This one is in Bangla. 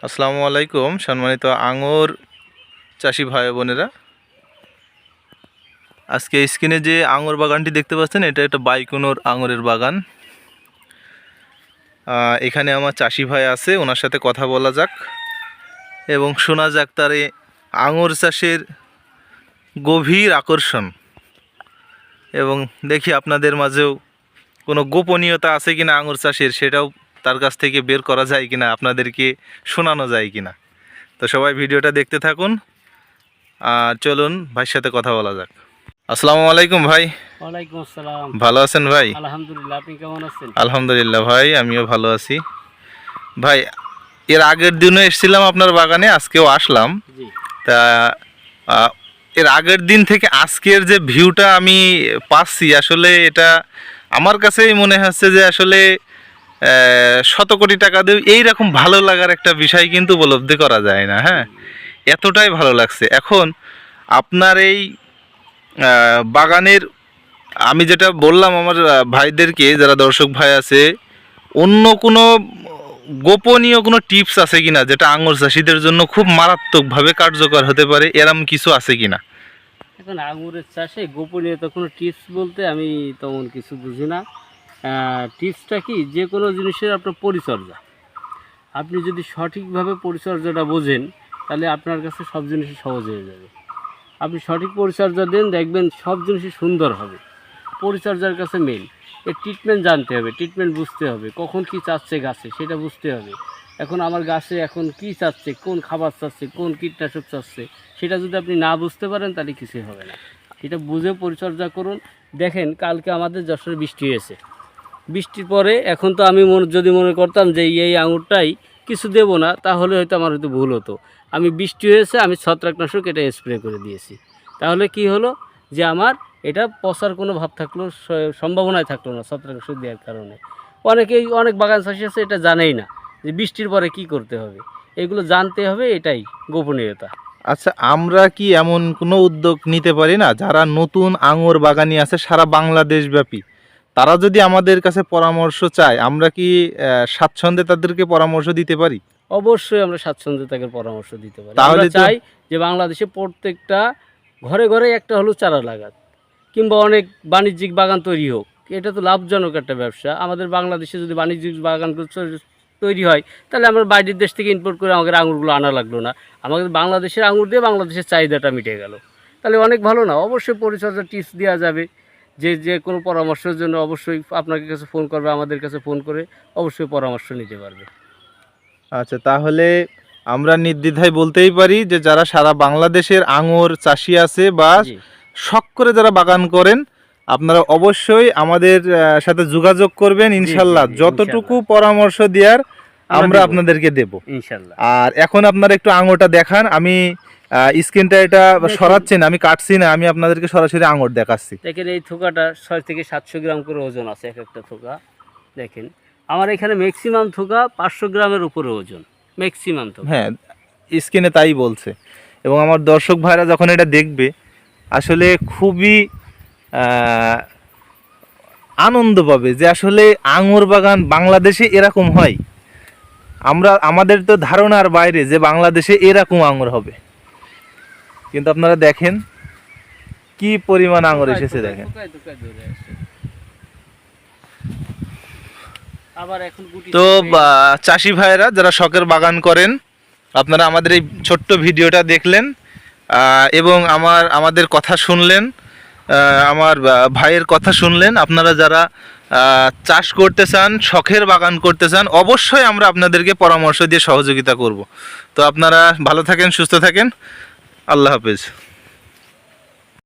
আসসালামু আলাইকুম সম্মানিত আঙুর চাষি ভাই বোনেরা। আজকে স্ক্রিনে যে আঙুর বাগানটি দেখতে পাচ্ছেন এটা একটা বাইকুনোর আঙুরের বাগান। এখানে আমার চাষি ভাই আছে, ওনার সাথে কথা বলা যাক এবং শোনা যাক তার এই আঙুর চাষের গভীর আকর্ষণ, এবং দেখি আপনাদের মাঝেও কোনো গোপনীয়তা আছে কিনা আঙুর চাষের, সেটাও তার কাছ থেকে বের করা যায় কিনা, আপনাদেরকে শোনানো যায় কিনা। তো সবাই ভিডিওটা দেখতে থাকুন আর চলুন ভাইয়ের সাথে কথা বলা যাক। আসসালামু আলাইকুম ভাই। ওয়ালাইকুম আসসালাম। ভালো আছেন ভাই? আলহামদুলিল্লাহ, আপনি কেমন আছেন? আলহামদুলিল্লাহ ভাই, আমিও ভালো আছি। ভাই এর আগের দিনও এসেছিলাম আপনার বাগানে, আজকেও আসলাম। জি। তা এর আগের দিন থেকে আজকের যে ভিউটা আমি পাচ্ছি, আসলে এটা আমার কাছেই মনে হচ্ছে যে আসলে শত কোটি টাকা দিয়ে এইরকম ভালো লাগার একটা বিষয় কিন্তু উপলব্ধি করা যায় না। হ্যাঁ, এতটাই ভালো লাগছে। এখন আপনার এই বাগানের আমি যেটা বললাম আমার ভাইদেরকে, যারা দর্শক ভাই আছে, অন্য কোনো গোপনীয় কোনো টিপস আছে কিনা যেটা আঙুর চাষিদের জন্য খুব মারাত্মকভাবে কার্যকর হতে পারে, এরম কিছু আছে কিনা? এখন আঙুরের চাষে গোপনীয়তা কোনো টিপস বলতে আমি তেমন কিছু বুঝি না। টিপসটা কি, যে কোনো জিনিসের আপনার পরিচর্যা, আপনি যদি সঠিকভাবে পরিচর্যাটা বোঝেন তাহলে আপনার কাছে সব জিনিসই সহজ হয়ে যাবে। আপনি সঠিক পরিচর্যা দেন, দেখবেন সব জিনিসই সুন্দর হবে। পরিচর্যার কাছে মেন এর ট্রিটমেন্ট জানতে হবে, ট্রিটমেন্ট বুঝতে হবে, কখন কি চাচ্ছে গাছে সেটা বুঝতে হবে। এখন আমার গাছে এখন কি চাচ্ছে, কোন খাবার চাচ্ছে, কোন কীটনাশক চাচ্ছে, সেটা যদি আপনি না বুঝতে পারেন তাহলে কিছুই হবে না। এটা বুঝে পরিচর্যা করুন। দেখেন কালকে আমাদের যশোরে বৃষ্টি হয়েছে, বৃষ্টির পরে এখন তো আমি যদি মনে করতাম যে এই আঙুরটাই কিছু দেবো না, তাহলে হয়তো আমার হয়তো ভুল হতো। আমি বৃষ্টি হয়েছে, আমি ছত্রাকনাশক এটা স্প্রে করে দিয়েছি। তাহলে কি হলো যে আমার এটা পচার কোনো ভাব থাকলো, সম্ভাবনায় থাকলো না ছত্রাকনাশক দেওয়ার কারণে। অনেক বাগান চাষি আছে এটা জানেই না যে বৃষ্টির পরে কি করতে হবে, এগুলো জানতে হবে, এটাই গোপনীয়তা। আচ্ছা, আমরা কি এমন কোনো উদ্যোগ নিতে পারি না, যারা নতুন আঙুর বাগানি আছে সারা বাংলাদেশ ব্যাপী, তারা যদি আমাদের কাছে পরামর্শ চায়, আমরা কি স্বাচ্ছন্দ্যে তাদেরকে পরামর্শ দিতে পারি? অবশ্যই আমরা স্বাচ্ছন্দ্যে তাকে পরামর্শ দিতে পারি। আমরা চাই যে বাংলাদেশে প্রত্যেকটা ঘরে ঘরে একটা হলো চারা লাগাক, কিংবা অনেক বাণিজ্যিক বাগান তৈরি হোক। এটা তো লাভজনক একটা ব্যবসা। আমাদের বাংলাদেশে যদি বাণিজ্যিক বাগানগুলো তৈরি হয় তাহলে আমরা বাইরের দেশ থেকে ইম্পোর্ট করে আমাদের আঙুরগুলো আনা লাগলো না, আমাদের বাংলাদেশের আঙুর দিয়ে বাংলাদেশের চাহিদাটা মিটে গেল, তাহলে অনেক ভালো না? অবশ্যই পরিচর্যা টিপস দেওয়া যাবে। যে কোনো পরামর্শের জন্য অবশ্যই আপনার কাছে ফোন করবে, আমাদের কাছে ফোন করে অবশ্যই পরামর্শ নিতে পারবে। আচ্ছা, তাহলে আমরা নির্দ্বিধায় বলতেই পারি যে যারা সারা বাংলাদেশের আঙুর চাষি আছে বা শখ করে যারা বাগান করেন, আপনারা অবশ্যই আমাদের সাথে যোগাযোগ করবেন। ইনশাল্লাহ যতটুকু পরামর্শ দেওয়ার আমরা আপনাদেরকে দেব ইনশাল্লাহ। আর এখন আপনারা একটু আঙুরটা দেখান। আমি স্ক্রিনটা এটা সরাচ্ছি না, আমি কাটছি না, আমি আপনাদেরকে সরাসরি আঙুর দেখাচ্ছি। দেখেন এই থোকাটা 6 থেকে 700 গ্রাম করে ওজন আছে এক একটা থোকা। দেখেন আমার এখানে ম্যাক্সিমাম থোকা 500 গ্রামের উপরে ওজন, ম্যাক্সিমাম থোকা। হ্যাঁ, স্ক্রিনে তাই বলছে। এবং আমার দর্শক ভাইরা যখন এটা দেখবে আসলে খুবই আনন্দ পাবে যে আসলে আঙুর বাগান বাংলাদেশে এরকম হয়। আমাদের তো ধারণার বাইরে যে বাংলাদেশে এরকম আঙুর হবে, কিন্তু আপনারা দেখেন কি পরিমাণ আঙুর এসেছে। দেখেন তো চাষি ভাইরা যারা শখের বাগান করেন, আপনারা আমাদের এই ছোট্ট ভিডিওটা দেখলেন এবং আমাদের কথা শুনলেন, আমার ভাইয়ের কথা শুনলেন। আপনারা যারা চাষ করতে চান, শখের বাগান করতে চান, অবশ্যই আমরা আপনাদেরকে পরামর্শ দিয়ে সহযোগিতা করব। তো আপনারা ভালো থাকেন, সুস্থ থাকেন, আল্লাহ হাফেজ।